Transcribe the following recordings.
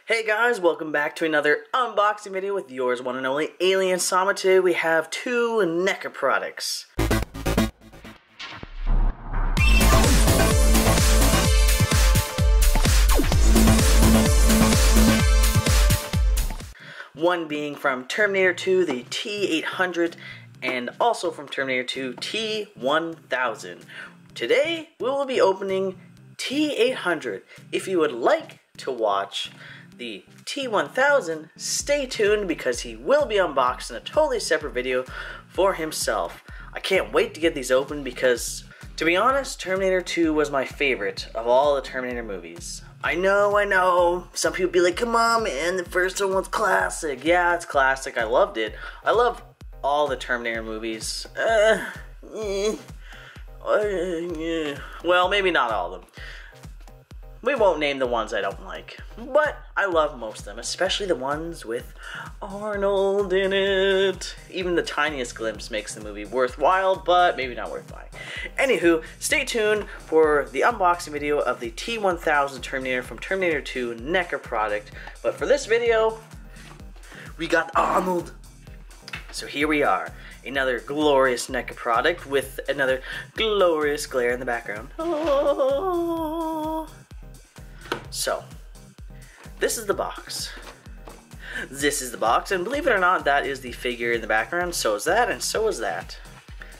Hey guys, welcome back to another unboxing video with yours one and only Alien Sama. Today we have two NECA products. One being from Terminator 2, the T800, and also from Terminator 2, T1000. Today we will be opening T800. If you would like to watch the T1000, stay tuned because he will be unboxed in a totally separate video for himself. I can't wait to get these open because, to be honest, Terminator 2 was my favorite of all the Terminator movies. I know, some people be like, come on man, the first one was classic. Yeah, it's classic, I loved it. I love all the Terminator movies. Well, maybe not all of them. We won't name the ones I don't like, but I love most of them, especially the ones with Arnold in it. Even the tiniest glimpse makes the movie worthwhile, but maybe not worth buying. Anywho, stay tuned for the unboxing video of the T1000 Terminator from Terminator 2 NECA product. But for this video, we got Arnold. So here we are, another glorious NECA product with another glorious glare in the background. Oh. So, this is the box. This is the box, and believe it or not, that is the figure in the background. So is that, and so is that.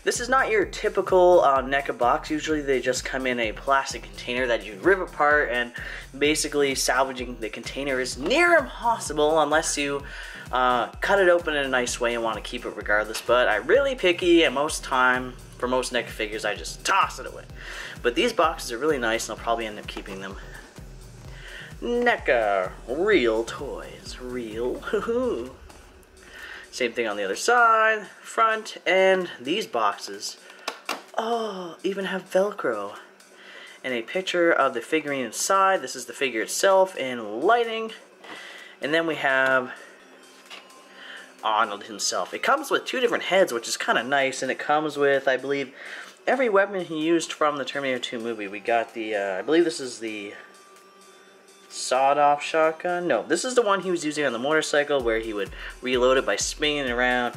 This is not your typical NECA box. Usually they just come in a plastic container that you rip apart, and basically salvaging the container is near impossible unless you cut it open in a nice way and want to keep it regardless. But I'm really picky, and most time, for most NECA figures, I just toss it away. But these boxes are really nice, and I'll probably end up keeping them. NECA, real toys, real. Same thing on the other side, front, and these boxes, even have Velcro. And a picture of the figurine inside. This is the figure itself in lighting. And then we have Arnold himself. It comes with two different heads, which is kind of nice, and it comes with, I believe, every weapon he used from the Terminator 2 movie. We got the, I believe this is the sawed-off shotgun. No, this is the one he was using on the motorcycle where he would reload it by spinning it around.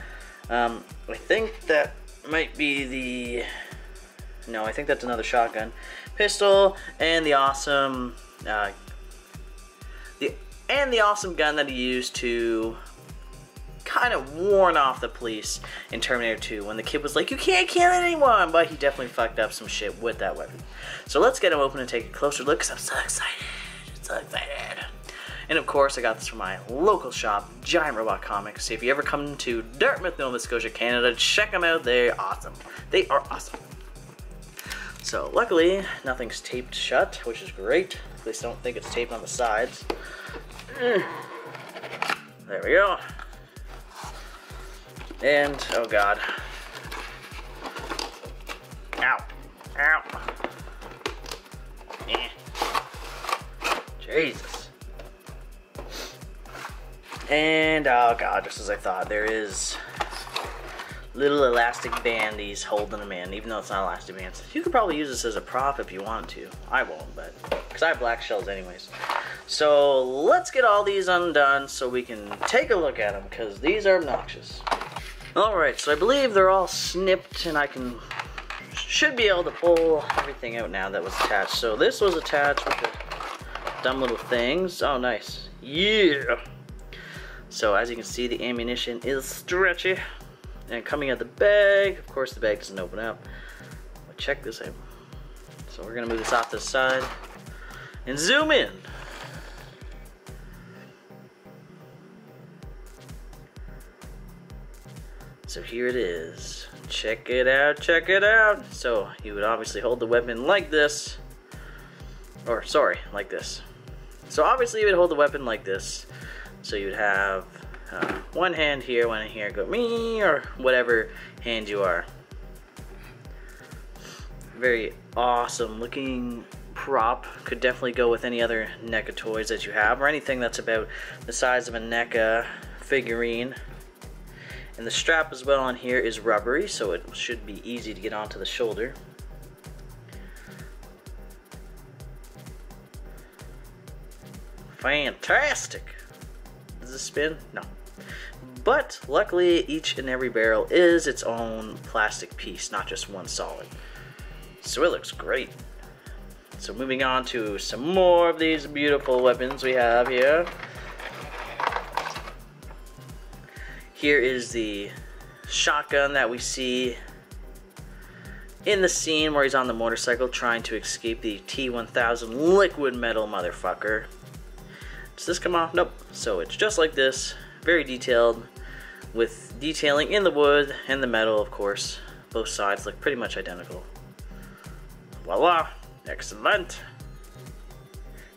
I think that might be the... No, I think that's another shotgun. Pistol, and the awesome... the awesome gun that he used to kind of warn off the police in Terminator 2 when the kid was like, you can't kill anyone, but he definitely fucked up some shit with that weapon. So let's get him open and take a closer look because I'm so excited. So excited. And of course I got this from my local shop, Giant Robot Comics. So if you ever come to Dartmouth, Nova Scotia, Canada, check them out. They're awesome. They are awesome. So luckily nothing's taped shut, which is great. At least I don't think it's taped on the sides. There we go. And oh god. Ow. Ow. Eh. Jesus. And, oh god, just as I thought, there is little elastic bandies holding them in, even though it's not elastic bands. You could probably use this as a prop if you want to. I won't, but, because I have black shells anyways. So, let's get all these undone so we can take a look at them, because these are obnoxious. Alright, so I believe they're all snipped, and I should be able to pull everything out now that was attached. So, this was attached with the dumb little things. Oh, nice. Yeah! So, as you can see, the ammunition is stretchy. And coming out the bag, of course the bag doesn't open up. But check this out. So, we're going to move this off to the side and zoom in. So, here it is. Check it out, check it out! So, you would obviously hold the weapon like this. Or, sorry, like this. So obviously you would hold the weapon like this. So you'd have one hand here, one here, go me, or whatever hand you are. Very awesome looking prop. Could definitely go with any other NECA toys that you have, or anything that's about the size of a NECA figurine. And the strap as well on here is rubbery, so it should be easy to get onto the shoulder. Fantastic! Does this spin? No. But luckily, each and every barrel is its own plastic piece, not just one solid. So it looks great. So moving on to some more of these beautiful weapons we have here. Here is the shotgun that we see in the scene where he's on the motorcycle trying to escape the T800 liquid metal motherfucker. Does this come off? Nope. So it's just like this, very detailed, with detailing in the wood and the metal, of course. Both sides look pretty much identical. Voila! Excellent!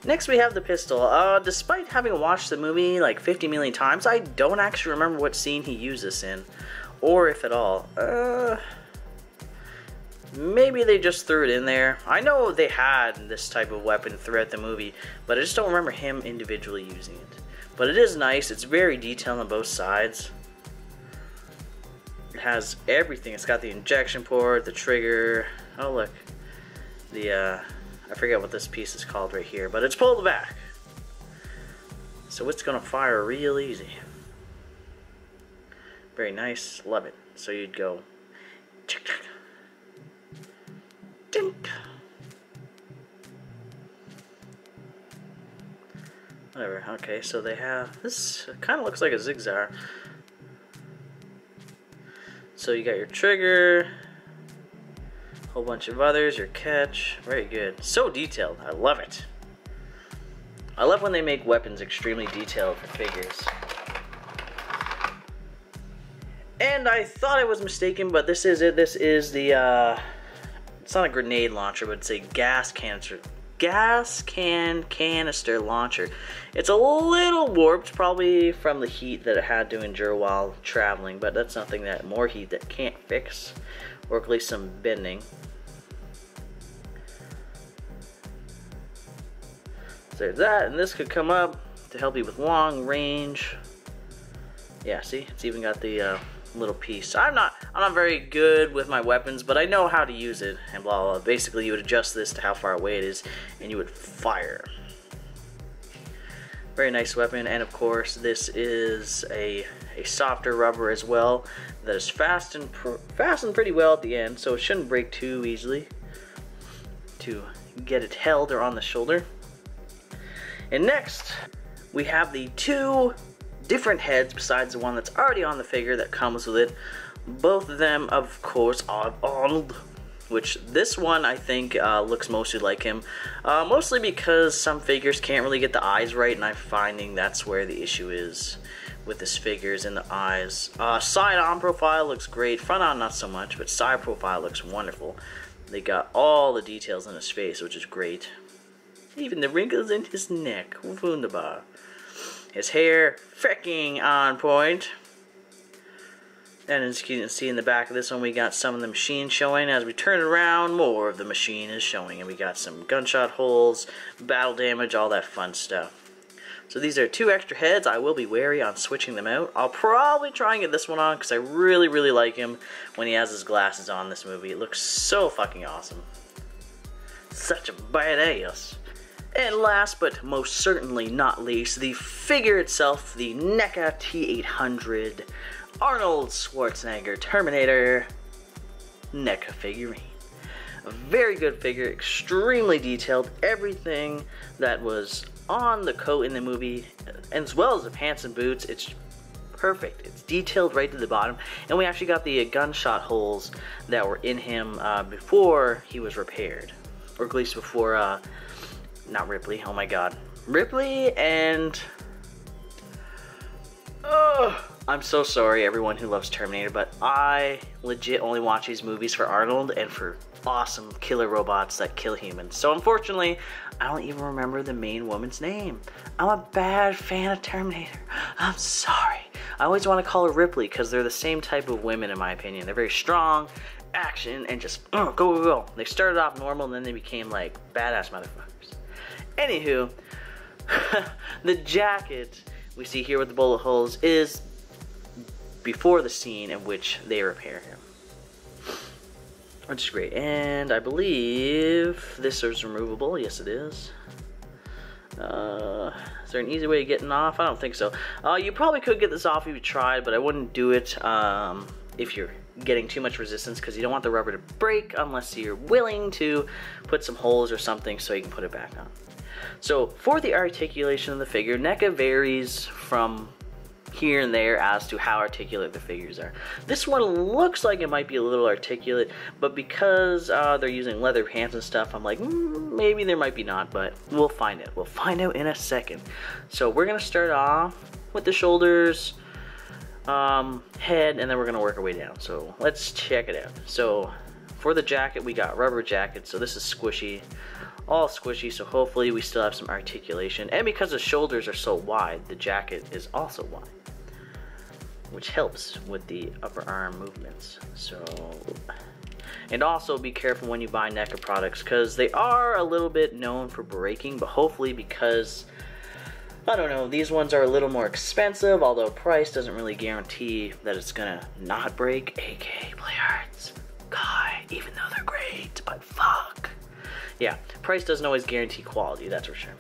Next we have the pistol. Despite having watched the movie like 50 million times, I don't actually remember what scene he used this in, or if at all. Maybe they just threw it in there. I know they had this type of weapon throughout the movie, but I just don't remember him individually using it. But it is nice. It's very detailed on both sides. It has everything. It's got the injection port, the trigger. Oh look, the I forget what this piece is called right here, but it's pulled back, so it's gonna fire real easy. Very nice. Love it. So you'd go dink. Whatever. Okay, so they have this. Kind of looks like a zigzag. So you got your trigger, a whole bunch of others, your catch. Very good. So detailed. I love it. I love when they make weapons extremely detailed for figures. And I thought I was mistaken, but this is it. This is the it's not a grenade launcher, but it's a gas canister launcher. It's a little warped, probably from the heat that it had to endure while traveling, but that's nothing that more heat that can't fix, or at least some bending. So there's that, and this could come up to help you with long range. Yeah, see, it's even got the little piece. I'm not very good with my weapons, but I know how to use it, and blah blah. Basically, you would adjust this to how far away it is, and you would fire. Very nice weapon, and of course, this is a softer rubber as well that is fastened pretty well at the end, so it shouldn't break too easily to get it held or on the shoulder. And next, we have the two different heads besides the one that's already on the figure that comes with it. Both of them, of course, are Arnold, which this one I think looks mostly like him, mostly because some figures can't really get the eyes right, and I'm finding that's where the issue is with this figures and the eyes. Side on profile looks great, front on not so much, but side profile looks wonderful. They got all the details in his face, which is great. Even the wrinkles in his neck, wunderbar. His hair, freaking on point. And as you can see in the back of this one, we got some of the machine showing. As we turn it around, more of the machine is showing. And we got some gunshot holes, battle damage, all that fun stuff. So these are two extra heads. I will be wary on switching them out. I'll probably try and get this one on because I really, really like him when he has his glasses on in this movie. It looks so fucking awesome. Such a badass. And last but most certainly not least, the figure itself, the NECA T800 Arnold Schwarzenegger Terminator NECA figurine. A very good figure, extremely detailed. Everything that was on the coat in the movie, as well as the pants and boots, it's perfect. It's detailed right to the bottom. And we actually got the gunshot holes that were in him before he was repaired. Or at least before... not Ripley, oh my god. Ripley and... I'm so sorry everyone who loves Terminator, but I legit only watch these movies for Arnold and for awesome killer robots that kill humans. So unfortunately, I don't even remember the main woman's name. I'm a bad fan of Terminator. I'm sorry. I always want to call her Ripley because they're the same type of women in my opinion. They're very strong, action, and just go, go, go. They started off normal and then they became like badass motherfuckers. Anywho, the jacket we see here with the bullet holes is before the scene in which they repair him. Which is great. And I believe this is removable. Yes, it is. Is there an easy way of getting off? I don't think so. You probably could get this off if you tried, but I wouldn't do it if you're getting too much resistance, because you don't want the rubber to break unless you're willing to put some holes or something so you can put it back on. So for the articulation of the figure, NECA varies from here and there as to how articulate the figures are. This one looks like it might be a little articulate, but because they're using leather pants and stuff, I'm like, maybe there might be not, but we'll find it. We'll find out in a second. So we're gonna start off with the shoulders, head, and then we're gonna work our way down. So let's check it out. So for the jacket, we got rubber jacket, so this is squishy, all squishy, so hopefully we still have some articulation. And because the shoulders are so wide, the jacket is also wide, which helps with the upper arm movements. So, and also be careful when you buy NECA products, because they are a little bit known for breaking, but hopefully, because I don't know, these ones are a little more expensive, although price doesn't really guarantee that it's gonna not break, aka play arts. God, even though they're great, but fuck. Yeah, price doesn't always guarantee quality, that's for sure.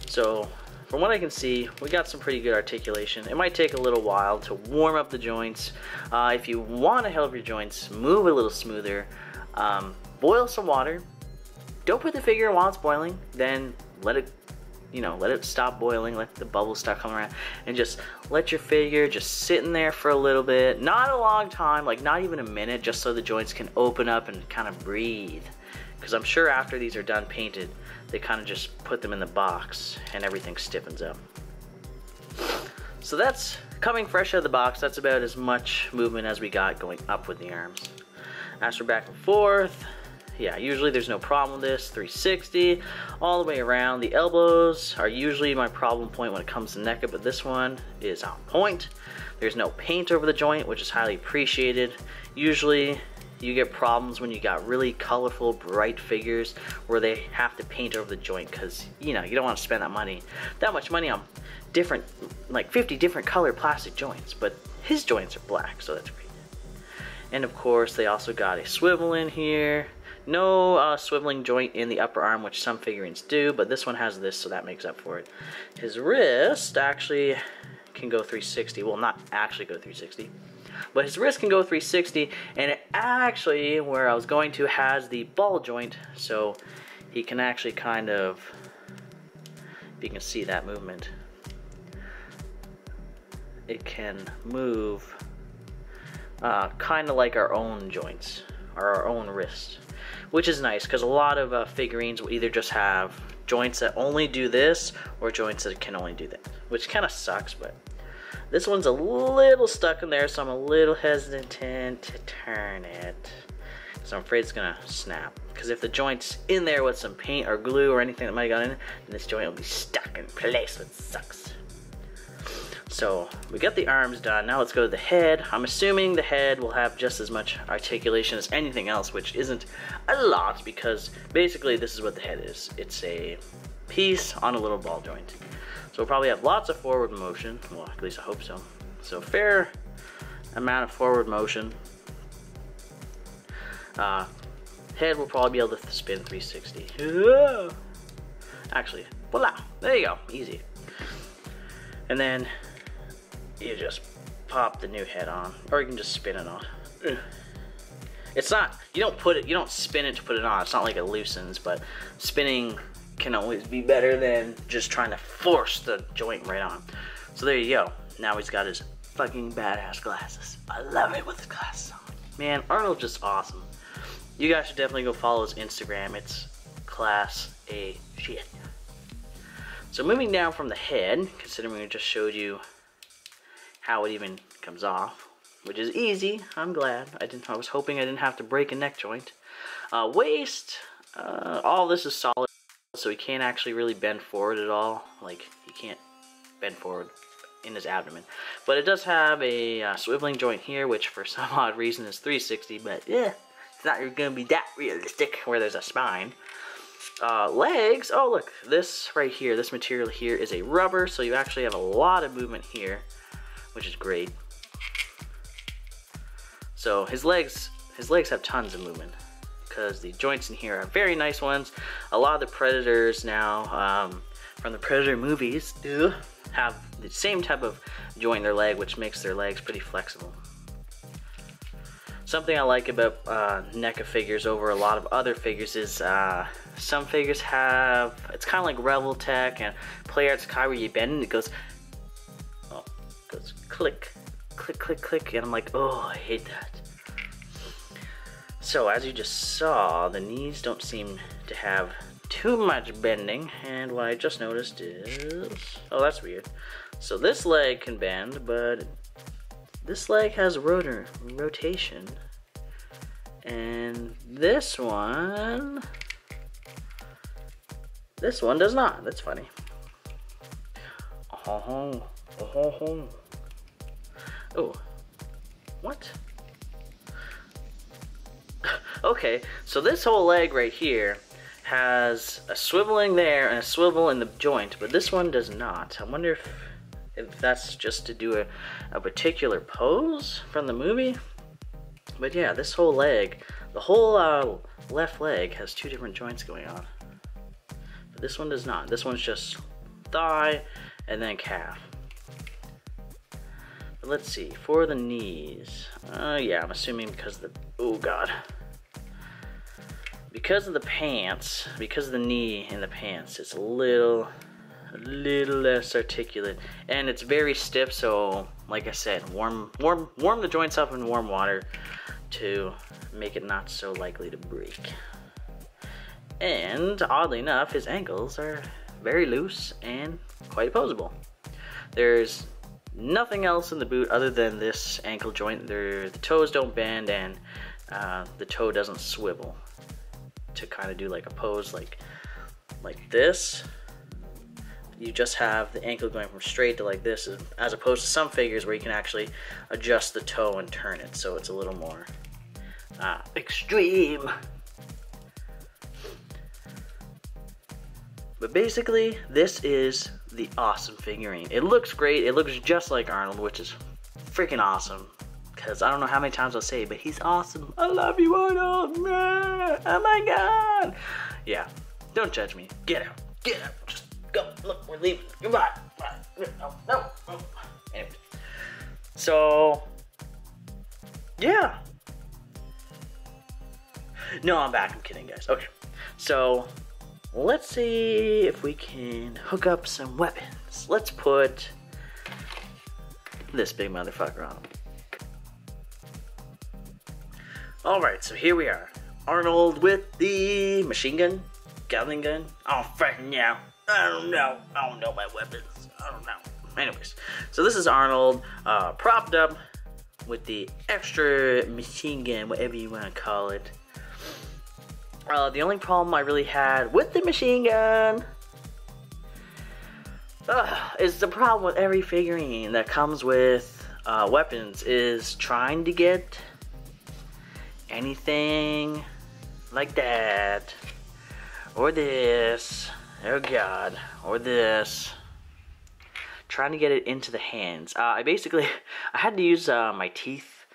So, from what I can see, we got some pretty good articulation. It might take a little while to warm up the joints. If you want to help your joints move a little smoother, boil some water. Don't put the figure while it's boiling, then let it, let it stop boiling, let the bubbles start coming around, and just let your figure just sit in there for a little bit. Not a long time, like not even a minute, just so the joints can open up and kind of breathe. Because I'm sure after these are done painted, they kind of just put them in the box and everything stiffens up. So that's coming fresh out of the box. That's about as much movement as we got going up with the arms. As for back and forth, yeah, usually there's no problem with this. 360 all the way around. The elbows are usually my problem point when it comes to NECA, but this one is on point. There's no paint over the joint, which is highly appreciated. Usually you get problems when you got really colorful, bright figures where they have to paint over the joint, because you don't want to spend that much money on different, like 50 different color plastic joints. But his joints are black, so that's great. And of course, they also got a swivel in here. No swiveling joint in the upper arm, which some figurines do, but this one has this, so that makes up for it. His wrist actually can go 360. Well, not actually go 360. But his wrist can go 360, and it actually, where I was going to, has the ball joint, so he can actually kind of, if you can see that movement, it can move kind of like our own joints, or our own wrist, which is nice, because a lot of figurines will either just have joints that only do this, or joints that can only do that, which kind of sucks, but this one's a little stuck in there, so I'm a little hesitant to turn it. So I'm afraid it's gonna snap. Because if the joint's in there with some paint or glue or anything that might have got in it, then this joint will be stuck in place, which sucks. So we got the arms done. Now let's go to the head. I'm assuming the head will have just as much articulation as anything else, which isn't a lot, because basically this is what the head is. It's a piece on a little ball joint. So we'll probably have lots of forward motion. Well, at least I hope so. So fair amount of forward motion. Head will probably be able to spin 360. Actually, voila, there you go, easy. And then you just pop the new head on, or you can just spin it on. It's not, you don't spin it to put it on. It's not like it loosens, but spinning can always be better than just trying to force the joint right on. So there you go. Now he's got his fucking badass glasses. I love it with his glasses on. Man, Arnold's just awesome. You guys should definitely go follow his Instagram. It's class A shit. So moving down from the head, considering we just showed you how it even comes off, which is easy. I'm glad. I was hoping I didn't have to break a neck joint. Waist, all this is solid, so he can't actually really bend forward at all. Like, he can't bend forward in his abdomen. But it does have a swiveling joint here, which for some odd reason is 360, but yeah, it's not going to be that realistic where there's a spine. Legs, oh look, this right here, this material here is a rubber, so you actually have a lot of movement here, which is great. So his legs have tons of movement, because the joints in here are very nice ones. A lot of the Predators now, from the Predator movies have the same type of joint in their leg, which makes their legs pretty flexible. Something I like about NECA figures over a lot of other figures is some figures have, it's kind of like Rebel Tech and Play Arts Kai, where you bend and it goes click, click, click, click, and I'm like, oh, I hate that. So as you just saw, the knees don't seem to have too much bending, and what I just noticed is, oh, that's weird. So this leg can bend, but this leg has rotation, and this one does not. That's funny. Oh, what? Okay, so this whole leg right here has a swiveling there and a swivel in the joint, but this one does not. I wonder if that's just to do a particular pose from the movie. But yeah, this whole leg, the whole left leg has two different joints going on. But this one does not. This one's just thigh and then calf. But let's see, for the knees. Yeah, I'm assuming because the, oh god. Because of the pants, because of the knee in the pants, it's a little less articulate, and it's very stiff. So, like I said, warm the joints up in warm water to make it not so likely to break. And oddly enough, his ankles are very loose and quite opposable. There's nothing else in the boot other than this ankle joint. The toes don't bend, and the toe doesn't swivel to kind of do like a pose like this. You just have the ankle going from straight to like this, as opposed to some figures where you can actually adjust the toe and turn it, so it's a little more extreme. But basically, this is the awesome figurine. It looks great. It looks just like Arnold, which is freaking awesome. Because I don't know how many times I'll say it, but he's awesome. I love you, Arnold. Oh my god. Yeah, don't judge me. Get out. Get out. Just go. Look, we're leaving. Goodbye. Bye. No. Anyway. So, yeah. No, I'm back. I'm kidding, guys. Okay. So, let's see if we can hook up some weapons. Let's put this big motherfucker on him. Alright, so here we are. Arnold with the machine gun, Gatling gun. Oh, fucking yeah. I don't know my weapons. I don't know. Anyways, so this is Arnold propped up with the extra machine gun, whatever you want to call it. The only problem I really had with the machine gun is the problem with every figurine that comes with weapons is trying to get anything like that, or this, oh god, or this, trying to get it into the hands. I had to use my teeth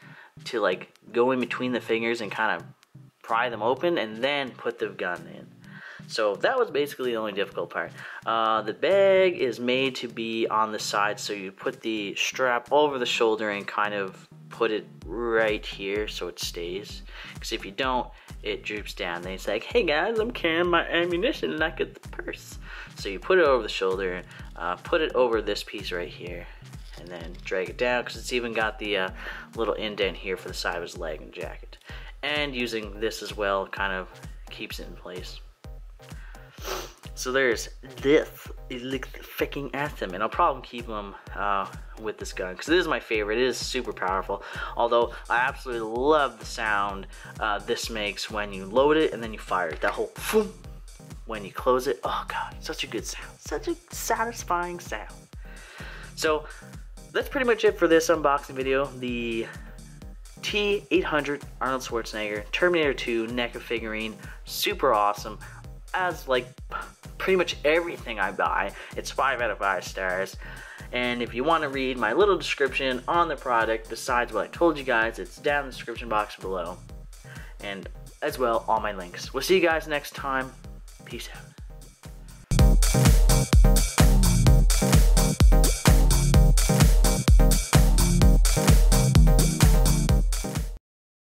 to like go in between the fingers and kind of pry them open and then put the gun in. So that was basically the only difficult part. The bag is made to be on the side, so you put the strap over the shoulder and kind of put it right here so it stays. Because if you don't, it droops down. Then it's like, hey guys, I'm carrying my ammunition and I get the purse. So you put it over the shoulder, put it over this piece right here, and then drag it down, because it's even got the little indent here for the side of his leg and jacket. And using this as well kind of keeps it in place. So there's this. It looks freaking awesome, and I'll probably keep them with this gun because this is my favorite. It is super powerful. Although I absolutely love the sound this makes when you load it and then you fire it. That whole boom when you close it. Oh god, such a good sound. Such a satisfying sound. So that's pretty much it for this unboxing video. The T800 Arnold Schwarzenegger Terminator 2 NECA figurine. Super awesome. As like pretty much everything I buy, it's 5 out of 5 stars. And if you want to read my little description on the product besides what I told you guys, it's down in the description box below, and as well all my links. We'll see you guys next time. Peace out. Bye.